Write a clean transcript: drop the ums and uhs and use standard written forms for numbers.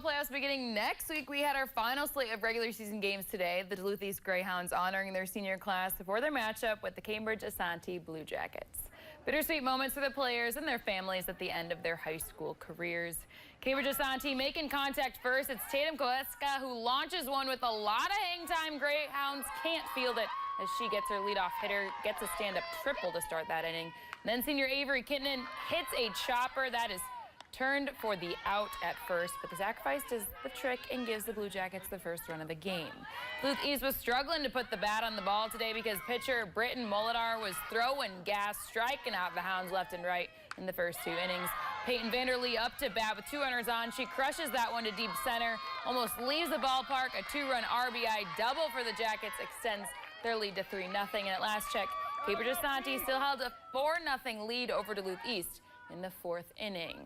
playoffs beginning next week. We had our final slate of regular season games today. The Duluth East Greyhounds honoring their senior class before their matchup with the Cambridge Asante Blue Jackets. Bittersweet moments for the players and their families at the end of their high school careers. Cambridge Asante making contact first. It's Tatum Koeska who launches one with a lot of hang time. Greyhounds can't field it as she gets her leadoff hitter, gets a stand-up triple to start that inning. Then senior Avery Kinnan hits a chopper that is turned for the out at first, but the sacrifice does the trick and gives the Blue Jackets the first run of the game. Duluth East was struggling to put the bat on the ball today because pitcher Britton Molidar was throwing gas, striking out the Hounds left and right in the first two innings. Peyton Vanderlee up to bat with 2 runners on. She crushes that one to deep center, almost leaves the ballpark. A 2-run RBI double for the Jackets extends their lead to 3-0. And at last check, Cambridge Asante still held a 4-0 lead over Duluth East in the 4th inning.